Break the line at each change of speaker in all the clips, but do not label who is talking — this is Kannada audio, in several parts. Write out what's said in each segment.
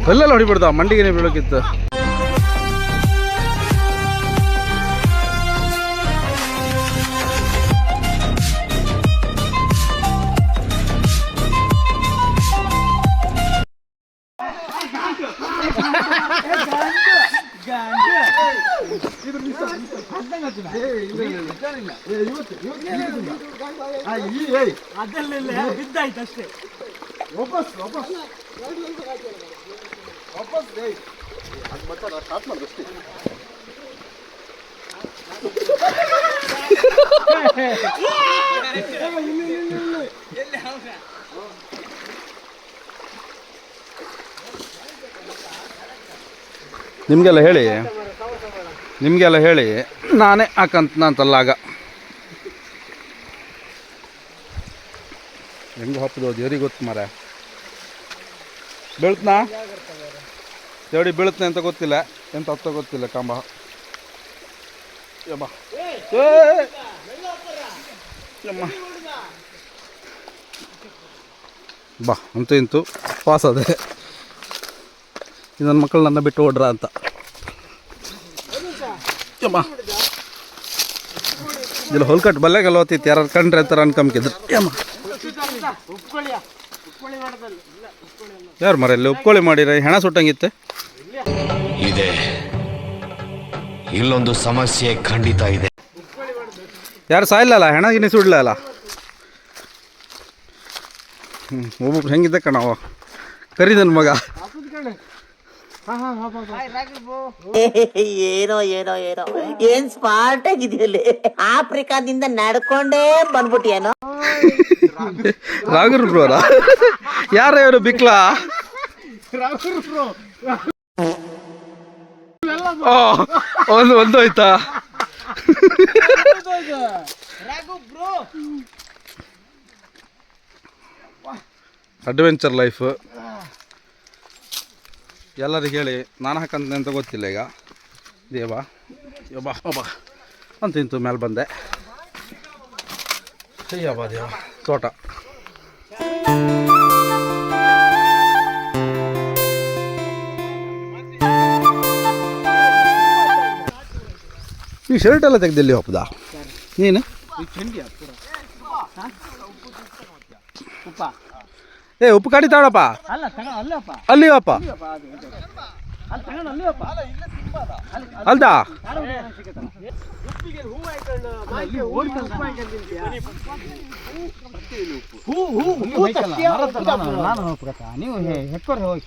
ಕಲ್ಲೆಲ್ಲ ಹೊಡಿಬಿಡ್ದ ಮಂಡಿಗೆ ಬೀಳೋಕಿತ್ತು.
ಬಿದ್ದಾಯ್ತಷ್ಟೇ ವಾಪಸ್ ವಾಪಸ್ ವಾಪಸ್ ಅದು ಮತ್ತೆ ಸ್ಟಾರ್ಟ್ ಮಾಡೋದಷ್ಟೇ.
ನಿಮಗೆಲ್ಲ ಹೇಳಿ ನಾನೇ ಅಂತಲ್ಲಾಗ ಹೆಂಗೆ ಹೊಪ್ಪದು ದೇವ್ರಿಗೆ ಗೊತ್ತು ಮರ. ಬೀಳ್ತನಾ ದೇವ್ಡಿ ಬೀಳುತ್ತನೆ ಅಂತ ಗೊತ್ತಿಲ್ಲ, ಎಂತ ಹತ್ತ ಗೊತ್ತಿಲ್ಲ. ಕಂಬ ಯಮ್ಮ ಬಾ ಅಂತೂ ಇಂತೂ ಪಾಸ್ ಅದೇ. ನನ್ನ ಮಕ್ಕಳು ನನ್ನ ಬಿಟ್ಟು ಓಡ್ರ ಅಂತ. ಯಮ್ಮ ಇಲ್ಲ ಹೊಲ್ಕಟ್ಟು ಬಲ್ಲೆಗೆಲ್ಲ ಓದ್ತಿತ್ತು, ಯಾರು ಕಂಡ್ರೆ ಅಂತಾರೆ ಅನ್ಕೊಂಬಿದ್ರು. ಯಮ್ಮ ಯಾರು ಮರ ಇಲ್ಲಿ ಉಪ್ಕೊಳ್ಳಿ ಮಾಡಿರ ಹೆಣ ಸುಟ್ಟಂಗಿತ್ತೆ.
ಇದೆ ಇಲ್ಲೊಂದು ಸಮಸ್ಯೆ ಖಂಡಿತ ಇದೆ.
ಯಾರು ಸಾಯಿಲ್ಲಲ್ಲ, ಹೆಣ ಗಿನಿ ಸುಡ್ಲಲ್ಲ. ಒಬ್ಬೊಬ್ರು ಹೆಂಗಿದ್ದೆ ಕಣವ ಕರೀದನ್ ಮಗ.
ಏನೋ ಏನೋ ಏನೋ ಏನ್ ಸ್ಮಾರ್ಟ್ ಆಗಿದೆಯಲ್ಲಿ. ಆಫ್ರಿಕಾದಿಂದ ನಡ್ಕೊಂಡೇ ಬಂದ್ಬಿಟ್ಟಿಯೇನೋ.
ರಾಘುರ್ ಬ್ರೋರ ಯಾರ ಇವರು ಬಿಕ್ಲಾ? ಒಂದು ಆಯ್ತಾ ಅಡ್ವೆಂಚರ್ ಲೈಫ್. ಎಲ್ಲರಿಗೆ ಹೇಳಿ ನಾನು ಹಾಕಂತ ಅಂತ ಗೊತ್ತಿಲ್ಲ. ಈಗ ದೇವಾ ಯಬ್ಬಾ ಅಬ್ಬಾ ಅಂತ ಇಂತು ಮೇಲೆ ಬಂದೆ. ಅಯ್ಯಬ್ಬಾ ದೇವ ತೋಟ. ಈ ಶರ್ಟ್ ಎಲ್ಲ ತೆಗ್ದಲ್ಲಿ ಹೋಗ್ದ ನೀನು? ಏ ಉಪ್ಪು ಕಾಡಿ ತಗೊಳಪ್ಪ. ಅಲ್ಲಿವಪ್ಪ ಅಲ್ದಾ
ನೀವು ಹೆಕ್ಕೋರ್ ಹೋಗಿ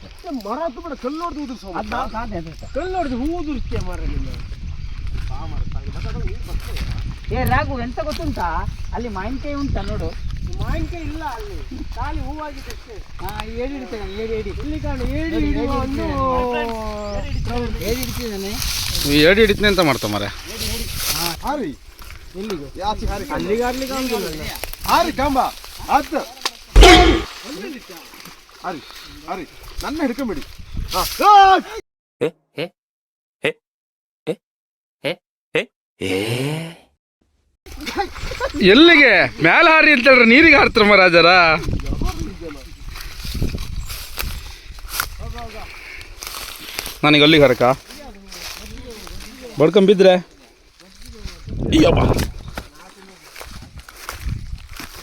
ಮರ ಕೂಡ ಕಲ್ಲು ನೋಡಿದು ಹೂ ಉದುರಿಸ್ತೀಯ ಮರ. ಏ ರಾಘು ಎಂತ ಗೊತ್ತುಂಟಾ, ಅಲ್ಲಿ ಮಾವಿನಕಾಯಿ ಉಂಟಾ ನೋಡು. ಮಾವಿನಕಾಯಿ ಇಲ್ಲ ಅಲ್ಲಿ, ಖಾಲಿ ಹೂವಾಗಿದೆ ಅಷ್ಟೇ. ಏಡಿ ಹಿಡಿತೇನೆ, ಏಡಿ ಇಲ್ಲಿ ಕಾಣು. ಏಡಿ ಹಿಡಿತಿದ್ದಾನೆ.
ಏಡಿ ಹಿಡಿತೀನಿ ಅಂತ ಮಾಡ್ತಾ ಮರ.
ಹಾರಿ ಎಲ್ಲಿಗೆ? ಅಲ್ಲಿಗೆ ಆಡ್ಲಿಕ್ಕೆ ಆಗುದಿಲ್ಲ. ಹಾರಿ ಕಂಬ ಆಯ್ತು. ಹಾರಿ ಹಾರಿ ನನ್ನ ಹಿಡ್ಕೊಂಬಿಡಿ.
ಎಲ್ಲಿಗೆ ಮ್ಯಾಲ ಹಾರಿ ಅಂತ ಹೇಳ್ರಿ, ನೀರಿಗೆ ಹಾರ್ತಾರ ಮಹಾರಾಜರ. ನನಗೆ ಅಲ್ಲಿಗೆ ಹರಕ ಬಡ್ಕೊಂಬಿದ್ರೆ ಅಯ್ಯಬ್ಬ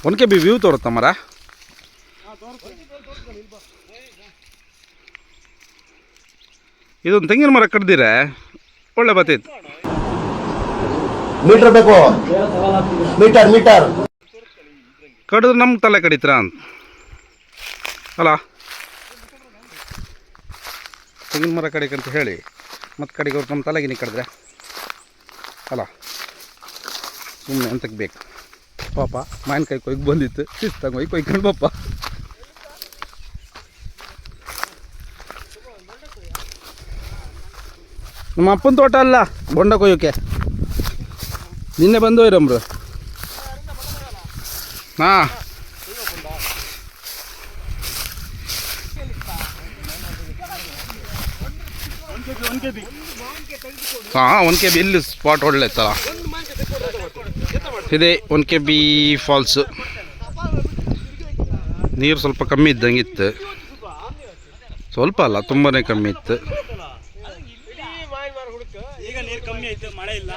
ಒನ್ಕೆ ಬಿ ವ್ಯೂ ತೋರುತ್ತ ಮರ. ಇದೊಂದು ತೆಂಗಿನ ಮರ ಕಡ್ದಿರೆ ಒಳ್ಳೆ ಬರ್ತೈತಿ.
ಮೀಟರ್ ಬೇಕು, ಮೀಟರ್ ಮೀಟರ್
ಕಡಿದ್ರೆ ನಮ್ಗೆ ತಲೆ ಕಡಿತೀರ ಅಂತ ಅಲ್ಲ. ತೆಂಗಿನ ಮರ ಕಡಿಕಂತ ಹೇಳಿ ಮತ್ತು ಕಡೆಗೆ ಅವ್ರು ನಮ್ಮ ತಲೆಗಿನಿ ಕಡಿದ್ರೆ ಅಲ್ಲ, ಸುಮ್ಮನೆ ಅಂತಕ್ಕೆ ಬೇಕು. ಪಾಪ ಮಾವಿನಕಾಯಿ ಕೊಯ್ಗೆ ಬಂದಿತ್ತು, ಶಿಸ್ತಾಗ ಹೋಗಿ ಕೊಯ್ಕೊಂಡು ಪಾಪ. ನಮ್ಮ ಅಪ್ಪನ ತೋಟ ಅಲ್ಲ ಬೊಂಡ ಕೊಯ್ಯೋಕೆ. ನಿನ್ನೆ ಬಂದು ಹೋಯ್ರಮ್ರು. ಹಾಂ ಹಾಂ 1 KB ಇಲ್ಲಿ ಸ್ಪಾಟ್ ಒಳ್ಳೆ ಇತ್ತಲ್ಲ. ಇದೆ 1 KB ಫಾಲ್ಸು. ನೀರು ಸ್ವಲ್ಪ ಕಮ್ಮಿ ಇದ್ದಂಗೆ ಇತ್ತು, ಸ್ವಲ್ಪ ಅಲ್ಲ, ತುಂಬಾ ಕಮ್ಮಿ ಇತ್ತು.
ಈಗ ನೀರು ಕಮ್ಮಿ ಆಯ್ತು, ಮಳೆ ಇಲ್ಲ.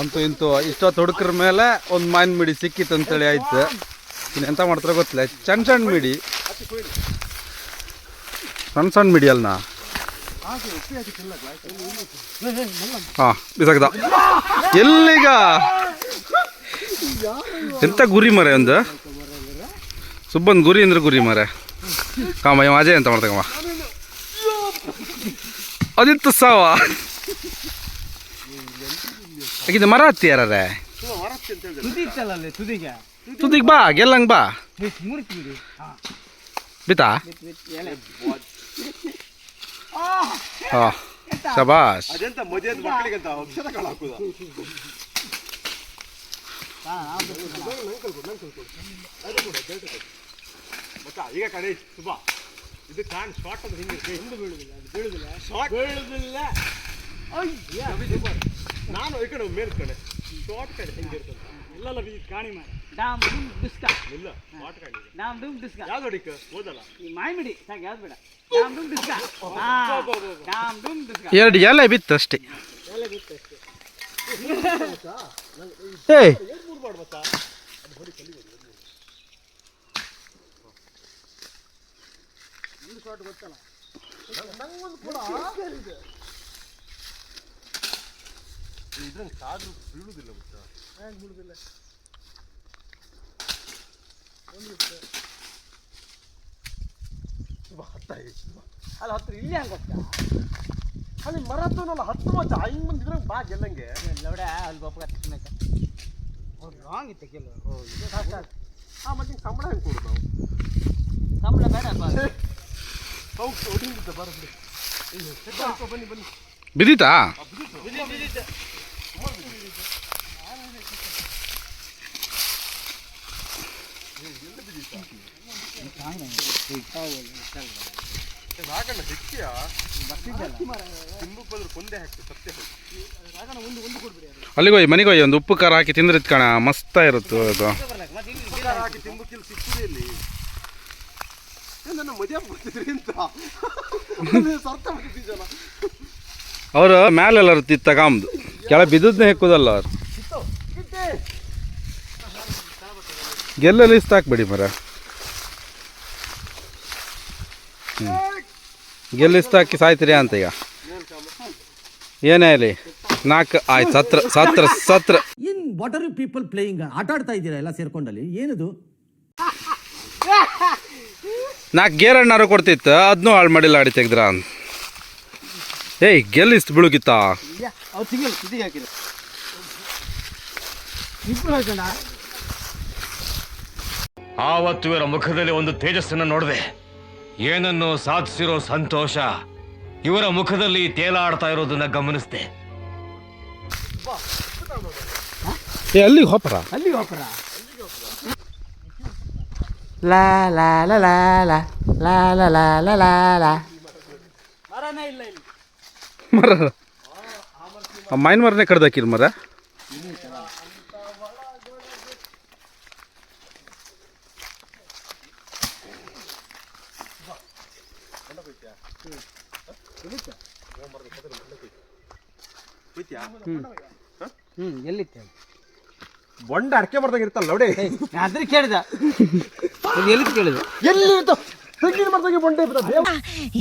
ಅಂತೂ ಇಂತೂ ಇಷ್ಟೊತ್ತು ಹುಡುಕ್ರ ಮೇಲೆ ಒಂದು ಮಾವಿನ ಮಿಡಿ ಸಿಕ್ಕಿತ್ತು ಅಂತೇಳಿ ಆಯ್ತು. ಇನ್ನೆಂತ ಮಾಡ್ತಾರೆ ಗೊತ್ತಿಲ್ಲ, ಸಣ್ಣ ಸಣ್ಣ ಮಿಡಿ, ಸಣ್ಣ ಮಿಡಿ ಅಲ್ಲ. ಹಾಂ ಬಿಸಾಕ್ದ. ಎಲ್ಲಿಗ ಎಂತ ಗುರಿ ಮರೆ ಒಂದು ಸುಬ್ಬಂದು ಗುರಿ ಅಂದ್ರೆ ಗುರಿ ಮರೆ. ಕಾಮ ಇವ ಅಜಯ್ ಅಂತ ಮಾಡ್ತಕ್ಕಮ್ಮ, ಅದಿತ್ತು ಸಾವ ಇದು ಮರ ಹತ್ತಿ ಯಾರೇ ತುದಿಗೆ ಬಾ, ಗೆಲ್ಲಂಗ್ ಬಾ. ಬಿತ್ತಾ? ಹಾಂ ಶಬಾಷ್.
ಈಗ ಕಡೆ ಸುಬಾ ಇದು ಕಾಣ್ ಶಾರ್ಟ್ ಅದು ಹಿಂಗೆ ಹಿಂದೆ ಬೀಳುದಿಲ್ಲ ಶಾರ್ಟ್ ಬೀಳುದಿಲ್ಲ. ನಾನು ಈ ಕಡೆ ಮೇಲೆ ಕಡೆ ಶಾರ್ಟ್ ಕಡೆ ಹಿಂಗಿರ್ತದೆ ಎಲ್ಲೆಲ್ಲ ಕಾಣಿ ಮಾರ
ಡಾಮ್ ಡುಮ್ ಡಿಸ್ಕ
ಇಲ್ಲ ಶಾರ್ಟ್ ಕಡೆ
ಡಾಮ್ ಡುಮ್ ಡಿಸ್ಕ
ಯಾವ್ದು ಹೊಡಿಕ ಓದಲ್ಲ
ಈ ಮಾಯ್ಮಿಡಿ ಸಾಕು, ಯಾವ್ದು ಬೇಡ. ಡಾಮ್ ಡುಮ್ ಡಿಸ್ಕ ಡಾಮ್ ಡುಮ್ ಡಿಸ್ಕ
ಎರಡು ಎಲೆ ಬಿತ್ತು ಅಷ್ಟೇ. ಏಯ್
ಇದ್ರಂಗೆ ಕಾದು ಬೀಳುದಿಲ್ಲ ಗೊತ್ತಾ? ಬೀಳುದಿಲ್ಲ.
ಅಲ್ಲಿ ಹತ್ರ ಇಲ್ಲಿ ಹಂಗೆ ಗೊತ್ತಾ?
ಅಲ್ಲಿ ಮರತ್ತವನಲ್ಲ ಹತ್ತು ಮಚ್ಚ ಹಿಂಗೆ ಬಂದಿದ್ರೆ ಬಾ ಗೆಲ್ಲಂಗೆ
ಲವಡೆ ಅಲ್ಲಿ ಗೊಪ್ಪ ಕತ್ತಿನಕ ರಾಂಗ್ ಇತ್ತು ಕೆಲವು. ಇದು ಸಾಕು ಸಾಕು.
ಹಾಂ ಮತ್ತೆ ಹಿಂಗೆ ಸಂಬಳ ಹೆಂಗೆ ಕೊಡು ನಾವು?
ಸಂಬಳ ಬೇಡಪ್ಪ.
ಹೌದು ಹೊಡಿಂಗಿದ್ದ ಬರಬಿಡಿ. ಬನ್ನಿ ಬನ್ನಿ.
ಬಿದ್ದೀತಾ?
ರಾಗಣ್ಣ ಸಿಕ್ಕಿಯಾ ತಿಂಬು ಬಂದ್ರೆ ಕೊಂದೆ ಹಾಕ್ತು ಸತ್ಯ.
ಅಲ್ಲಿಗೆ ಹೋಗಿ ಮನೆಗೆ ಹೋಗಿ ಒಂದು ಉಪ್ಪು ಖಾರ ಹಾಕಿ ತಿಂದ್ರಿತ್ ಕಣ, ಮಸ್ತ ಇರುತ್ತೆ ಅದು.
ಹಾಕಿ ತಿಂಬು ಕಿಲ್ ಸಿಕ್ಕಿದೆ ಇಲ್ಲಿ. ನನ್ನ ಮದುವೆ ಮಾಡ್ತಿದ್ರಿ ಅಂತ ಸರ್ತ ಮಾಡ್ತಿದ್ದೀಜಲ್ಲ.
ಅವರು ಮ್ಯಾಲೆಲ್ಲ ಇರ್ತಿತ್ತು ತಗೊಂಬುದು, ಕೆಳ ಬಿದ್ದದ್ನೇ ಹೆಕ್ಕುದಲ್ಲ ಅವ್ರು. ಗೆಲ್ಲಲ್ಲಿ ಇಷ್ಟ ಹಾಕ್ಬೇಡಿ ಮರ. ಗೆಲ್ಲಿಸ್ತ ಹಾಕಿ ಸಾಯ್ತೀರಿ ಅಂತ ಈಗ. ಏನೇ ಇಲ್ಲಿ 4 ಆಯ್ತು, ಸತ್ರ.
ಏನ್ what are you people playing? ಆಟ ಆಡ್ತಾ ಇದ್ದೀರಾ ಎಲ್ಲ ಸೇರ್ಕೊಂಡಲ್ಲಿ? ಏನದು?
4 ಗೇರಣ್ಣಾರು ಕೊಡ್ತಿತ್ತು, ಅದನ್ನೂ ಹಾಳು ಮಾಡಿಲ್ಲ ಆಡಿ ತೆಗ್ದ್ರ. ಏಯ್ ಗೆಲ್ಲಿಸ್ತು ಬೀಳುಗಿತ್ತ.
ಅವ್ರು ಸಿಗಲ್ಲ, ತುದಿಗೆ ಹಾಕಿದ್ರು ಇಬ್ಬರು ಹಾಕೋಣ.
ಆವತ್ತು ಇವರ ಮುಖದಲ್ಲಿ ಒಂದು ತೇಜಸ್ಸನ್ನು ನೋಡಿದೆ. ಏನನ್ನು ಸಾಧಿಸಿರೋ ಸಂತೋಷ ಇವರ ಮುಖದಲ್ಲಿ ತೇಲಾಡ್ತಾ ಇರೋದನ್ನ ಗಮನಿಸಿದೆ.
ಅಲ್ಲಿಗೆ ಹೋಪರ
ಅಲ್ಲಿ ಹೋಗ್ರ
ಲಾ ಲಾ ಲಾ ಲಾ ಲಾ ಲಾ ಲಾ ಲಾ ಲಾ ಲಾ ಲಾ.
ಮರನೇ ಇಲ್ಲ ಇಲ್ಲಿ.
ಮರ ಮೈನ್ ಮರನೇ ಕಡ್ದಾಕಿರ್ ಮರ.
ಎಲ್ಲಿತ್ತು
ಬೊಂಡ ಅಡಕೆ ಮಾಡ್ದಂಗೆ ಇರ್ತಲ್ಲ ನೋಡಿ.
ಅದ್ರ ಕೇಳಿದ ಎಲ್ಲಿ ಕೇಳಿದ
ಎಲ್ಲಿ ತೆಂಗಿನ ಮರದಾಗೆ ಬೊಂಡೆ ಇರ್ತದೆ.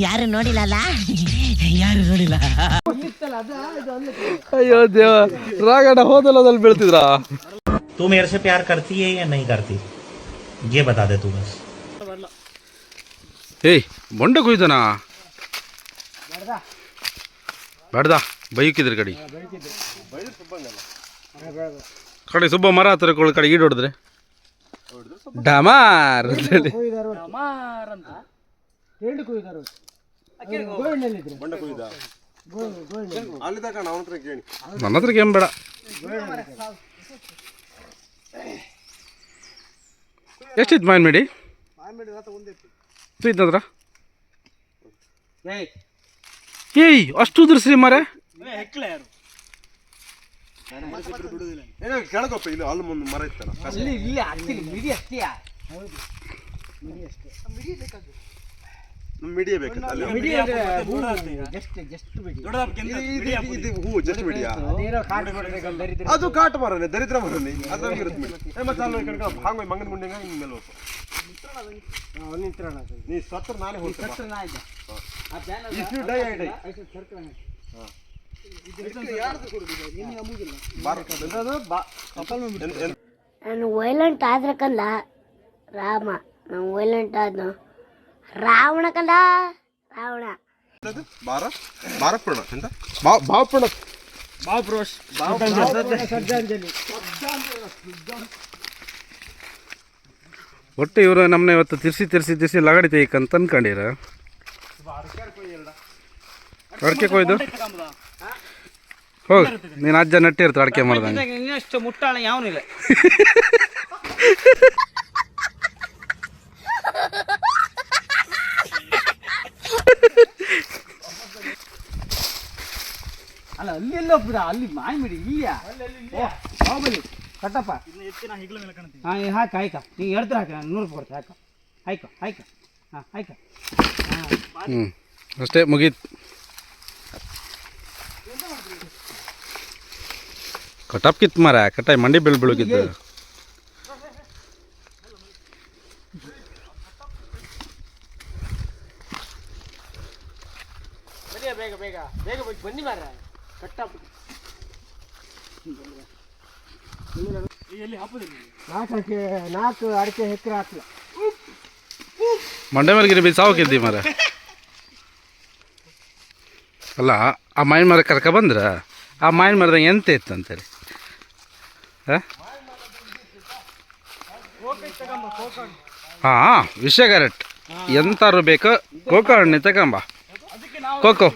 ಯಾರು ನೋಡಿಲ್ಲ ಯಾರು ನೋಡಿಲ್ಲ.
ಅಯ್ಯೋ ದೇವ, ರಾಗಣ್ಣ ಹೋದಲ್ಲದಲ್ಲಿ ಬೀಳ್ತಿದ್ರ.
तू मेरे से प्यार करती है या नहीं करती, ये बता दे तू बस.
ಏಯ್ ಬೊಂಡೆ ಕುಯ್ದನ ಬೇಡ್ದ ಬೈಕಿದ್ರಿ ಕಡೆ ಸುಬ್ಬ ಮರ ಹತ್ರ ಕಡೆ ಈಡ್ ಹೊಡೆದ್ರೆ ಡಮಾರ್ ಅಂತೇಳಿ.
ಅಲ್ಲಿ ತಗೊಂಡು ಅವನ ಹತ್ರ ಕೇಳಿ.
ನನ್ನ ಹತ್ರ ಏನು ಬೇಡ. ಎಷ್ಟಿತ್ತು ಮಾವಿನ ಮಿಡಿ ಇತ್ತಂದ್ರ ಏಯ್ ಅಷ್ಟು ಉದುರ್ಸ್ರಿ ಮರೆ
ಕೆಳಗಪ್ಪ ಇಲ್ಲಿ ಅಲ್ಲಿ ಮುಂದೆ ಮರ ಇತ್ತಲ್ಲ
ಇಲ್ಲಿ ಆಗ್ತಿಲ್ಲ ಮಿಡಿ ಅಷ್ಟೇಯಾ
ಮಿಡಿಯೇ ಬೇಕಂತ ಅಲ್ಲಿ
ಮಿಡಿ ಜಸ್ಟ್ ಮಿಡಿ
ಇದು ಹೂ ಜಸ್ಟ್ ಮಿಡಿಯಾ
ಅದೇನೋ ಕಾಡು ಕೊಡ್ಬೇಕು ದರಿದ್ರ
ಅದು ಕಾಟ ಮರನೇ ದರಿದ್ರ ಮರನೇ ಅದ್ರಾಗ ಇರುತ್ತೆ ಮಿಡಿ ಮತ್ತೆ ಅಲ್ಲಿ ಕಡೆ ಹಾಂಗ ಮಂಗನ ಮುಂಡೆ ಹಿಂಗೆ ಮೇಲೆ ಹೋಗ್ಬೇಕು
ನಿಂತ್ರಣ
ನೀ ಸತ್ರ ನಾನೇ ಹೋಗ್ತೀನಿ
ಸತ್ರ ನಾ ಇದ್ದೆ ಆ ಬ್ಯಾನ್
if you die I die
ಐದು ಸರ್ಕಲ್
ನಾನು ವೈಲೆಂಟ್ ಆದ್ರೆ ಕಂದ ರಾಮ ನಾನು ವೈಲೆಂಟ್ ಆದ್ನು ರಾವಣ ಕಂದ ರಾವಣ
ಭಾರಪೂರ್ಣ ಎಂತ ಭಾವಪೂರ್ಣ
ಶ್ರದ್ಧಾಂಜಲಿ
ಒಟ್ಟು ಇವರು ನಮ್ಮನ್ನ ಇವತ್ತು ತಿರ್ಸಿ ಲಗಾಡಿ ತೆಗಿಕಂತ ಅನ್ಕೊಂಡಿರ ಅಡಿಕೆ ಕೊಯ್ದು ಹೋಗಿ ನೀನು ಅಜ್ಜ ನಟ್ಟಿರ್ತ ಅಡಿಕೆ ಮಾಡ್ದಂಗೆ
ಇನ್ನಷ್ಟು ಮುಟ್ಟಾಳ ಯಾವನಿಲ್ಲ ಅಲ್ಲ ಅಲ್ಲಿ ಎಲ್ಲ ಒಬ್ಬದ ಅಲ್ಲಿ ಮಾಯಿ ಮಿಡಿ ಇಲ್ಲಿಯಾ ಹೋಗಲಿ ಕಟ್ಟಪ್ಪ ಹಾಂ ಹಾಕ ಹಾಯ್ಕ ನೀವು ಹೇಳ್ತಾರೆ ಹಾಕ ನಾನು 100 ರೂಪಾಯಿ ಕೊಡ್ತೀನಿ ಹಾಕ ಹಾಯ್ಕ ಹಾಂ ಹಾಯ್ಕ
ಹ್ಞೂ ಅಷ್ಟೇ ಮುಗೀತು ಕಟಾಪ್ ಕಿತ್ತು ಮಾರ ಕಟಾಯಿ ಮಂಡಿ ಬೀಳ್ಬಿಳುಗಿದ್ದು
ಬೇಗ ಬೇಗ ಬೇಗ ಬನ್ನಿ ಮಾರ ಕಟ್ಟಪ್ಪ ನಾಲ್ಕು ಅಡಿಕೆ ಎಕರೆ ಹಾಕ್ಲ
ಮಂಡೆ ಮರಗಿರಿ ಬಿ ಸಾವಕ್ಕಿದ್ದಿ ಮರ ಅಲ್ಲ ಆ ಮಾವಿನ ಮರ ಕರ್ಕ ಬಂದ್ರ ಆ ಮಾವಿನ ಮರದಾಗ ಎಂತ ಇತ್ತು ಅಂತೇಳಿ ಹಾಂ ವಿಷಯ ಕರೆಕ್ಟ್ ಎಂತಾರು ಬೇಕು ಕೋಕೋ ಹಣ್ಣು ತಗೊಂಬ ಕೋಕೋ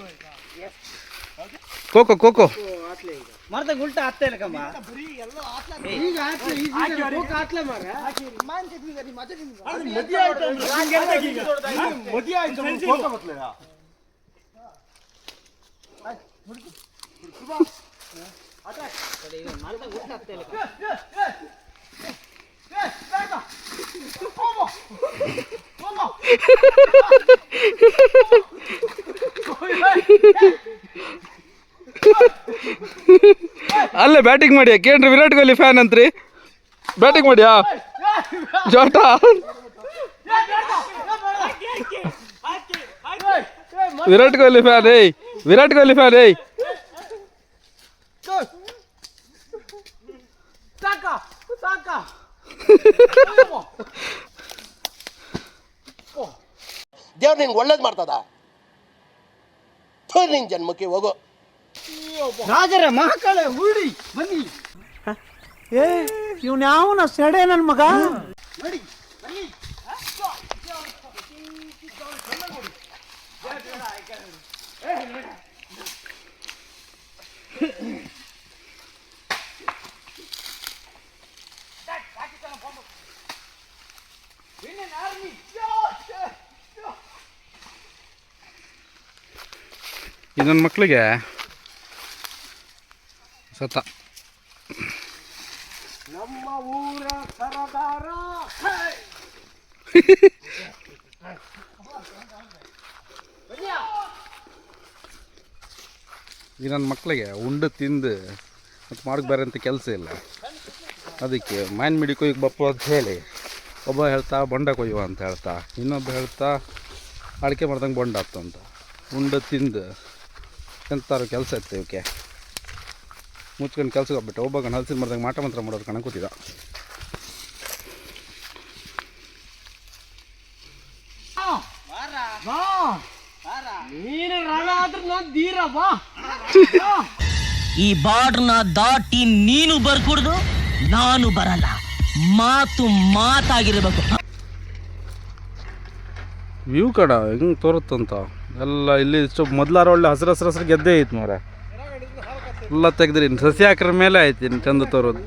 ಕೋಕೋ ಕೋಕೋ
ಮರದ ಗುಲ್ಟ ಹತ್ತ ಇಲ್ಲ ಕಮ್ಮ ಈಗ ಹಾಕ್ಲೆ ಮಾರ
ಮದುವೆ ಆಯ್ತು
ಮರದ ಗುಲ್ಟ ಹತ್ತ ಇಲ್ಲ
ಅಲ್ಲೇ ಬ್ಯಾಟಿಂಗ್ ಮಾಡಿಯಾ ಕೇಳ್ರಿ ವಿರಾಟ್ ಕೊಹ್ಲಿ ಫ್ಯಾನ್ ಅಂತ್ರಿ ಬ್ಯಾಟಿಂಗ್ ಮಾಡಿಯಾ ಜೋಟ ವಿರಾಟ್ ಕೊಹ್ಲಿ ಫ್ಯಾನ್ ಏಯ್ ವಿರಾಟ್ ಕೊಹ್ಲಿ ಫ್ಯಾನ್ ಏಯ್
ದೇವ್ರು ನಿನ್ಗೆ ಒಳ್ಳೇದು ಮಾಡ್ತದ ನಿನ್ ಜನ್ಮಕ್ಕೆ ಹೋಗೋ
ರಾಜರ ಮಹಾಕಾಳ ಉರುಳಿ ಬನ್ನಿ ಇವನ್ ಯಾವನ ಸೆಡೆ ನನ್ನ ಮಗ
ಇದು ನನ್ನ ಮಕ್ಕಳಿಗೆ ಸತ್ತ
ನಮ್ಮ ಊರ ಸರದಾರ
ಈ ನನ್ನ ಮಕ್ಕಳಿಗೆ ಉಂಡು ತಿಂದು ಮತ್ತು ಮಾಡಕ್ಕೆ ಬೇರೆ ಅಂತ ಕೆಲಸ ಇಲ್ಲ ಅದಕ್ಕೆ ಮಾವಿನ ಮಿಡಿ ಕೊಯ್ಗೆ ಬಪ್ಪು ಅಂತ ಹೇಳಿ ಒಬ್ಬ ಹೇಳ್ತಾ ಬೊಂಡ ಕೊಯ್ಯುವ ಅಂತ ಹೇಳ್ತಾ ಇನ್ನೊಬ್ಬ ಹೇಳ್ತಾ ಅಡಿಕೆ ಮಾಡ್ದಂಗೆ ಬೊಂಡ ಆಯ್ತು ಅಂತ ಉಂಡು ತಿಂದು ಎಂತಾರು ಕೆಲಸ ಇತ್ತು ಇವಕ್ಕೆ ಮುಚ್ಕೊಂಡು ಕೆಲ್ಸಕ್ಕೆ ಹೋಗ್ಬಿಟ್ಟು ಒಬ್ಬ ಹಲಸಿನ ಮಾಡ್ದಂಗೆ ಮಾಟ ಮಂತ್ರ ಮಾಡೋರು ಕಣ ಕೂತಿದ್ದ
ನೀನು ರಣ ಆದ್ರೂ ನಾನು ಧೀರ ಬಾ
ಈ ಬಾರ್ಡ್ರನ್ನ ದಾಟಿ ನೀನು ಬರ್ಕೂಡ್ದು ನಾನು ಬರಲ್ಲ ಮಾತು ಮಾತಾಗಿರ್ಬೇಕು
ವ್ಯೂ ಕಡ ಹೆಂಗೆ ತೋರುತ್ತಂತ ಎಲ್ಲ ಇಲ್ಲಿ ಇಷ್ಟು ಮೊದಲಾರ ಒಳ್ಳೆ ಹಸಿರು ಗೆದ್ದೇ ಐತೆ ಮಾರ ಎಲ್ಲ ತೆಗ್ದ್ರಿ ಸಸಿ ಹಾಕ್ರ ಮೇಲೆ ಆಯ್ತು ಇನ್ನು ಚಂದ ತೋರೋದು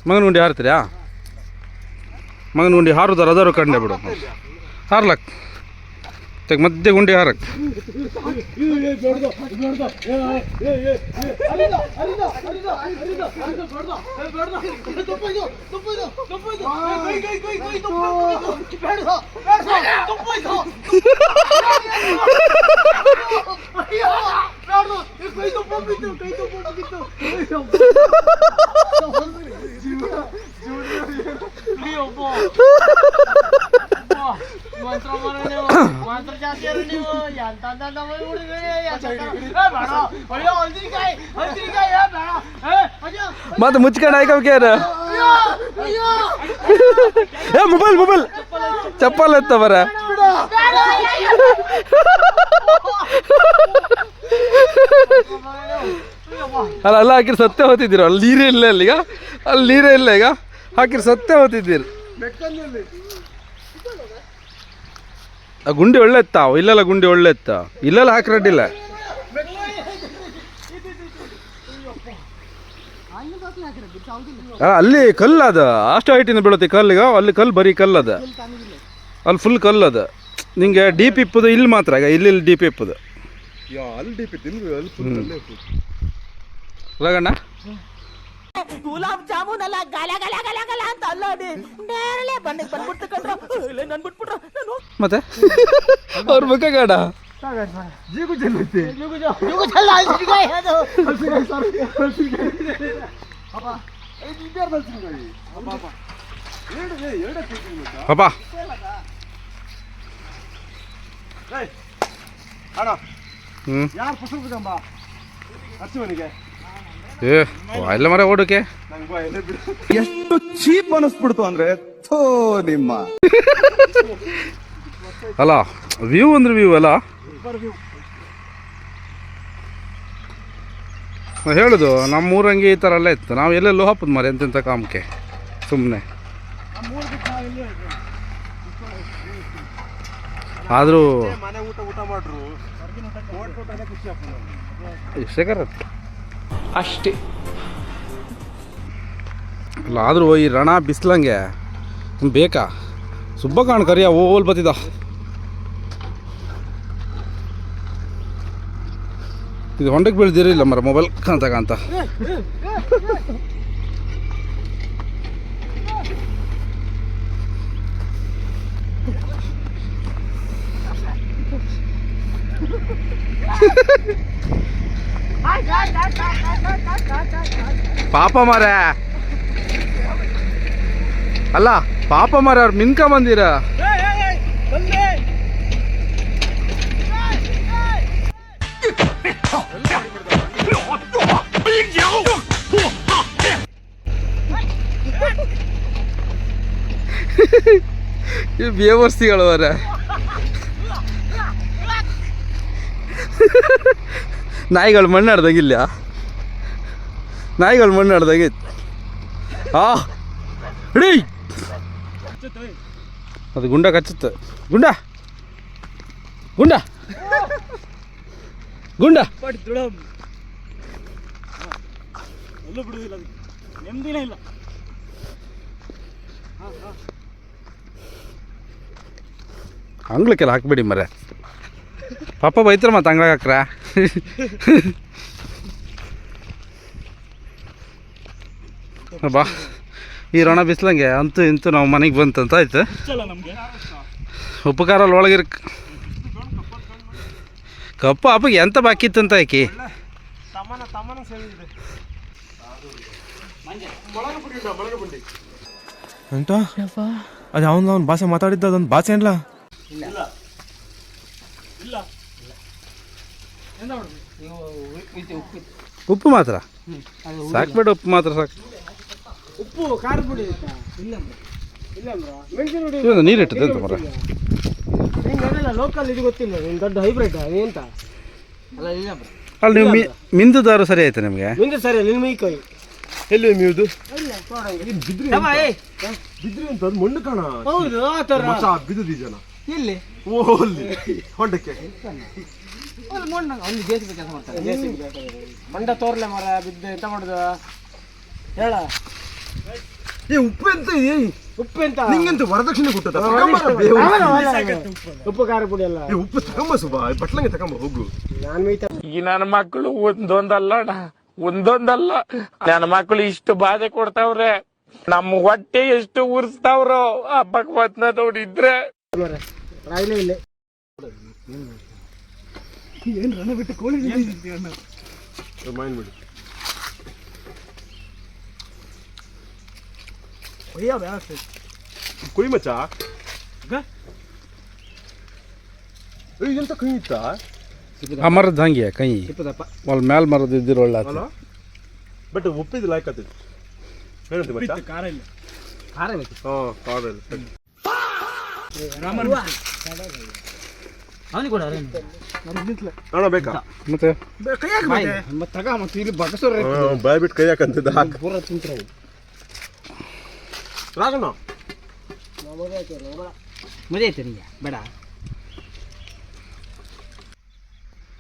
ಮಗನ ಗುಂಡಿ ಹಾರ್ತೀರಾ? ಮಗನ ಗುಂಡಿ ಹಾರುದಾರ ಅದಾರು ಕಂಡೆ ಬಿಡು. ಹಾರ್ಲಕ್ ತೆಗ್ ಮಧ್ಯೆ ಗುಂಡಿ ಹಾರಕ್. ಮತ್ತೆ ಮುಚ್ಕೊಂಡು ಆಯ್ಕೇನು? ಏ ಮೊಬೈಲ್ ಚಪ್ಪಲ್ ಎತ್ತ ಬರ. ಅಲ್ಲ ಹಾಕಿರಿ ಸತ್ಯ ಹೋಗ್ತಿದ್ದೀರ. ಅಲ್ಲಿ ನೀರೇ ಇಲ್ಲ ಅಲ್ಲಿಗ, ಅಲ್ಲಿ ನೀರೇ ಇಲ್ಲ ಈಗ. ಹಾಕಿರಿ ಸತ್ಯ ಹೋಗ್ತಿದ್ದೀರಿ. ಆ ಗುಂಡಿ ಒಳ್ಳೆ ಎತ್ತ. ಇಲ್ಲೆಲ್ಲ ಗುಂಡಿ ಒಳ್ಳೆ ಎತ್ತ. ಇಲ್ಲೆಲ್ಲ ಹಾಕಿ ಅಡ್ಡಿಲ್ಲ. ಅಲ್ಲಿ ಕಲ್ಲು ಅದ, ಅಷ್ಟು ಹೈಟಿನ ಬೀಳುತ್ತೆ ಕಲ್ಲಿಗ. ಅಲ್ಲಿ ಕಲ್ಲು ಬರೀ ಕಲ್ಲು ಅದ, ಅಲ್ಲಿ ಫುಲ್ ಕಲ್ಲು ಅದ. ನಿಂಗೆ ಡೀಪ್ ಇಪ್ಪದು ಇಲ್ಲಿ ಮಾತ್ರ. ಈಗ ಇಲ್ಲಿ ಡೀಪ್ ಇಪ್ಪದು ರಗಣ್ಣ.
ಗುಲಾಬ್ ಜಾಮೂನ್ ಅಲ್ಲ, ಗಲ ಗಲ ಗಲ ಗಲ ಅಂತ ಅಲ್ಲೋಡಿ ನೇರಳೆ ಬಣ್ಣಿಗೆ ಬಂದ್ಬಿಡ್ತು ಕಂಡ್ರು. ನನ್ ಬಿಟ್ಬಿಟ್ರು.
ಮತ್ತೆ ಅವ್ರ ಬೇಕಾಡ ಪಾಪ
ಯಾರು ಫಸಲ್ ಬಿಡಂಬ ಹಸುವನಿಗೆ
ಏ ಎಲ್ಲ ಮರ ಓಡಕ್ಕೆ
ಎಷ್ಟು ಚೀಪ್ ಅನಿಸ್ಬಿಡ್ತು ಅಂದ್ರೆ ಥೋ ನಿಮ್ಮ.
ಅಲ್ಲ ವ್ಯೂ ಅಂದ್ರೆ ವ್ಯೂ ಅಲ್ಲ ಹೇಳುದು. ನಮ್ಮೂರಂಗೆ ಈ ಥರ ಎಲ್ಲ ಇತ್ತು. ನಾವು ಎಲ್ಲೆಲ್ಲೋ ಹಾಪುದು ಮರ ಎಂತೆಂಥ ಕಾಮಕ್ಕೆ ಸುಮ್ಮನೆ. ಆದರೂ
ಮನೆ ಊಟ ಮಾಡ್ರು
ಎಷ್ಟೇ ಕರತ್ತೆ ಅಷ್ಟೇ ಅಲ್ಲ. ಆದರೂ ಈ ರಣ ಬಿಸ್ಲಂಗೆ ಬೇಕಾ ಸುಬ್ಬ ಕಾಣ್ ಕರಿಯ ಓಲ್ ಬತ್ತಿದ. ಇದು ಹೊಂಡಕ್ಕೆ ಬೀಳ್ದಿರಿಲ್ಲ ಮರ ಮೊಬೈಲ್ ಕಾಂತ. ಪಾಪ ಮರ ಅಲ್ಲ, ಪಾಪ ಮರ ಅವ್ರು ಮಿನ್ಕ ಬಂದಿರ. ಈ ಬೇವರ್ಸಿಗಳು ಅವರ ನಾಯಿಗಳು ಮಣ್ಣಾಡ್ದಂಗಿಲ್ಲ. ನಾಯಿಗಳು ಮಣ್ಣಾಡ್ದಂಗಿತ್ತು. ಹಿಡಿ ಅದು ಗುಂಡ ಕಚ್ಚುತ್ತೆ. ಗುಂಡ ಗುಂಡ ಗುಂಡ
ಎಲ್ಲೂ ಬಿಡುವುದಿಲ್ಲ, ನೆಮ್ಮದಿನೇ ಇಲ್ಲ.
ಅಂಗ್ಳಕ್ಕೆಲ್ಲ ಹಾಕ್ಬೇಡಿ ಮರ. ಪಾಪ ಬೈತಾರೆ ಮತ್ತೆ ಅಂಗ್ಳಾಗ ಹಾಕ್ರ. ಬಾ ಈ ರಣ ಬಿಸ್ಲಂಗೆ ಅಂತೂ ಇಂತೂ ನಾವು ಮನೆಗೆ ಬಂತಂತ ಆಯ್ತು. ಉಪಕಾರ ಅಲ್ಲಿ ಒಳಗಿರ್ ಕಪ್ಪ ಅಪ್ಪಗೆ ಎಂತ ಬಾಕಿ ಇತ್ತಂತ ಆಕಿ
ಎಂತ ಅದು ಅವನ ಭಾಷೆ ಮಾತಾಡಿದ್ದ ಅದೊಂದು ಭಾಷೆ ಅಲ್ಲ.
ಉಪ್ಪು ಮಾತ್ರ ಸಾಕು ಬೇಡ. ಉಪ್ಪು ಮಾತ್ರ ಸಾಕು.
ಉಪ್ಪು ಖಾರ ಪುಡಿ ಇಲ್ಲ
ನೀರು ಇಟ್ಟದೆ ಅಂತ ಮರ.
ನಿಂಗೆ ಲೋಕಲ್ ಇದು ಗೊತ್ತಿಲ್ಲ, ನಿನ್ನ ದೊಡ್ಡ ಹೈಬ್ರಿಡ್ ಎಂತ ಅಲ್ಲ. ಇಲ್ಲ
ಅಲ್ಲಿ ನೀವು ಮಿಂದುದಾರು ಸರಿ ಆಯ್ತು ನಿಮಗೆ.
ನಿಂದು ಸರಿ ನಿನ್ನ ಮೈ ಕೈ
ಎಲ್ಲಿ ಮ್ಯೂದು
ಬಿದ್ರಿ
ಅಂತ ಅದು ಮಣ್ಣು ಕಾಣ.
ಹೌದು ಆ ಥರ
ಬಿದ್ದಿ ಜನ
ಎಲ್ಲಿ
ಓಲ್ಲಿ ಹೊಂಡಕ್ಕೆ
ಮಣ್ಣು ಒಂದು ಜೇಸಿಬಿ ಕೆಲಸ ಮಾಡ್ತಾರೆ. ಮಂಡ ತೋರ್ಲೆ ಮರ ಬಿದ್ದು ಎಂತ ಮಾಡುದು ಹೇಳ.
ಉಪ್ಪು ಎಂತ
ಉಪ್ಪು ಎಂತ
ನಿಂಗೆಂತ ವರದಕ್ಷಿಣೆ ಕೊಟ್ಟದ
ಉಪ್ಪು ಖಾರ ಪುಡಿ ಎಲ್ಲ
ಉಪ್ಪು ತಗೊಂಬ ಸುಬಾ ಬಟ್ಲಂಗೆ ತಗೊಂಬ ಹೋಗು
ಈ ನನ್ನ ಮಕ್ಕಳು ಒಂದೊಂದಲ್ಲ ನನ್ನ ಮಕ್ಕಳು ಇಷ್ಟು ಬಾಧೆ ಕೊಡ್ತಾವ್ರೆ ನಮ್ಮ ಹೊಟ್ಟೆ ಎಷ್ಟು ಉರ್ಸ್ತಾವ್ರೋ ಆ ಭಗವತ್ನ ನೋಡಿದ್ರೆ
ಏನ್ ರಣ ಬಿಟ್ಟು ಕೋಳಿ
ಮೈನ್ ಬಿಡು ಕುಯ್ ಮಚ್ಚ ಎಂತ ಕೈ ಇತ್ತ
ಆ ಮರದ ಹಂಗೆ ಕೈ ಅಲ್ಲಿ ಮ್ಯಾಲ ಮರದ ಇದ್ದಿರೊಳ್ಳ
ಬಟ್ ಉಪ್ಪಿದ್ದು ಲಾಯ್ಕ್ ಆಗ್ತೈತಿ ಏನಂತ ಮಚ್ಚ
ಖಾರ ಇಲ್ಲ ಖಾರ ಬೇಕು
ಖಾರ ಇಲ್ಲ
ಅವನಿಗೆ ಕೊಡ
ನೋಡ ಬೇಕಾ
ಮತ್ತೆ
ಮತ್ತೆ ತಗ ಮತ್ತೆ ಇಲ್ಲಿ ಬಗಸೋರ
ಬಾಯ್ ಬಿಟ್ಟು ಕೈ ಹಾಕಂತಿದ್ದ
ಪೂರ ತಿಂತ್ರ
ರಾಗಣ್ಣ
ಮದುವೆ ಐತೆ ನಿಂಗೆ ಬೇಡ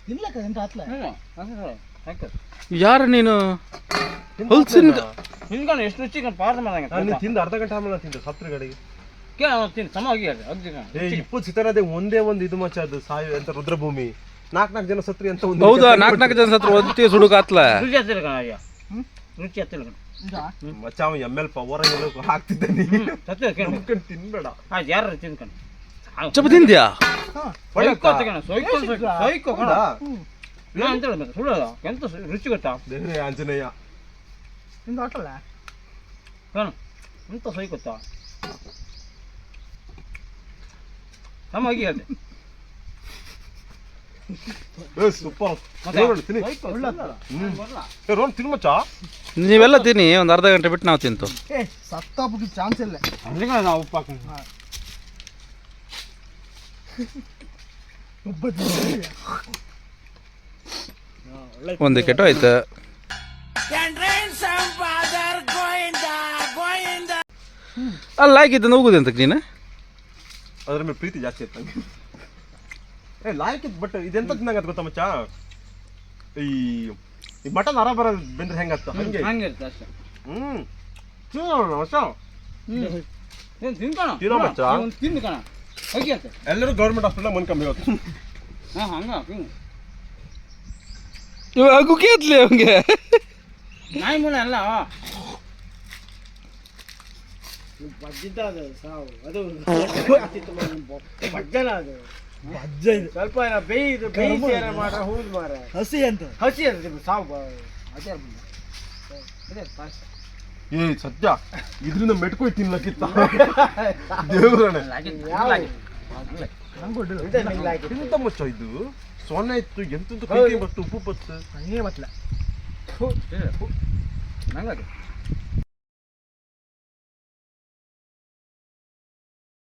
ತಿನ್ಲಕ್ಕ ಎಂತ ಹತ್ಲ
ಯಾರು ನೀನು ಹೊಲ್ಸಿನ
ನಿನ್ಕೊಂಡು ಎಷ್ಟು ರುಚಿ ಪಾರ್ಸ
ನೀನು ತಿಂದು ಅರ್ಧ ಗಂಟೆ ಆಮೇಲೆ ತಿಂದು ಸತ್ರ ಗಡಿಗೆ
ತಿನ್ ಸಮ ಹೋಗಿ
ಇಪ್ಪತ್ತು ಸಿತರದೆ ಒಂದೇ ಒಂದು ಇದು ಮಚ್ಚ ಅದು ಸಾಯು ಎಂತ ರುದ್ರಭೂಮಿ ನಾಲ್ಕು ಜನ ಸತ್ರಿ ಅಂತ ಒಂದು
ಹೌದಾ 4 ಜನ ಸತ್ರ ಒತ್ತಿ ಸುಡುಕಾತ್ಲ
ರುಚಿ ಹತ್ತಿರ ಕಣ ಅಯ್ಯ ರುಚಿ ಹತ್ತಿರ ಕಣ
ಮಚ್ಚ ಅವ ML ಪವರ್ ಹಾಕ್ತಿದ್ದೆ ನೀನು
ಸತ್ತಿರ ಕೇಳಿ
ತಿನ್ಬೇಡ
ಆಯ್ತು ಯಾರು ತಿನ್ಕೊಂಡು
ಚಪ ತಿಂದ್ಯಾ
ಸೊಯ್ಕೋ ಕಣ ನಾ ಅಂತ ಹೇಳಿದ ಸುಳ್ಳೋದ ಎಂತ ರುಚಿ ಗೊತ್ತಾ
ದೇವ್ರೇ ಆಂಜನೇಯ
ನಿಂದು ಹಾಕಲ್ಲ ಕಣ ಎಂತ ಸೊಯ್ ಗೊತ್ತಾ ನಮ್ಮ ಹೋಗಿ ಹೇಳ್ದೆ
ಸೂಪರ್ ತಿನ್ ಮಚ್ಚ
ನೀವೆಲ್ಲ ತಿನ್ನಿ ಒಂದು ಅರ್ಧ ಗಂಟೆ ಬಿಟ್ಟು ನಾವು ತಿಂತು
ಸತ್ತಾಪಕ್ಕೆ ಚಾನ್ಸ್ ಇಲ್ಲ ಅಲ್ಲಿ ನಾವು ಉಪ್ಪು ಹಾಕೊಂಡು
ಒಂದು ಕೆಟ್ಟು ಆಯ್ತು ಅಲ್ಲ ಹಾಕಿದ್ದು ಹೋಗುದು ಅಂತಕ್ಕೆ ನೀನು
ಅದ್ರ ಮೇಲೆ ಪ್ರೀತಿ ಜಾಸ್ತಿ ಇತ್ತು ನಂಗೆ ಲಾಯ್ಕ್ ಇತ್ತು ಬಟ್ ಇದೆಂತ ತಿನ್ನಂಗ ಗೊತ್ತಾ ಮಚ್ಚ ಈ ಮಟನ್ ಅರ ಬರೋದು ಬೆಂದ್ರೆ ಹೆಂಗತ್ತ ಹಂಗೆ
ಹಂಗಿರುತ್ತೆ ಅಷ್ಟೇ
ಮಚ್ಚ
ಏನು ತಿನ್ಕೋಣ
ತಿನ್ನೋ ಮಚ್ಚ
ತಿಂದು ಕಣ ಹೋಗಿ ಅಂತ
ಎಲ್ಲರೂ ಗೌರ್ಮೆಂಟ್ ಹಾಸ್ಪಿಟಲ್ ಮನ್ ಕಮ್ಮಿ ಹೋಗ್ತಾರೆ
ಹಾಂ ಹಂಗೆ
ಇವ ಅಗುಕ್ಕೆ ಎತ್ಲಿ ಅವಂಗೆ
ನಾಯಿ ಮೂಲ ಅಲ್ಲ ಬಜ್ಜಿದ್ದ ಅದು ಸಾವು ಅದು ಬಜ್ಜನ ಅದು ಬಜ್ಜ ಇದು ಸ್ವಲ್ಪ ಬೇಯ್ದು ಬೇಯಿಸಿ ಮಾಡ್ರೆ ಹೂದು ಮಾರ ಹಸಿ ಅಂತ ಹಸಿ ಅಂತ ಸಾವು ಅದೇ
ಏ ಸದ್ಯ ಇದ್ರಿಂದ ಮೆಟ್ಕೊಯ್ ತಿನ್ಲಕ್ಕಿತ್ತ ದೇವ್ರನೆ ಎಂತ ಮಚ್ಚ ಇದು ಸೊನ್ನೆ ಇತ್ತು ಎಂತದ್ದು ಕೈ ಬತ್ತು ಉಪ್ಪು ಬತ್ತು
ಹಂಗೆ ಬತ್ತಲ ನಂಗೆ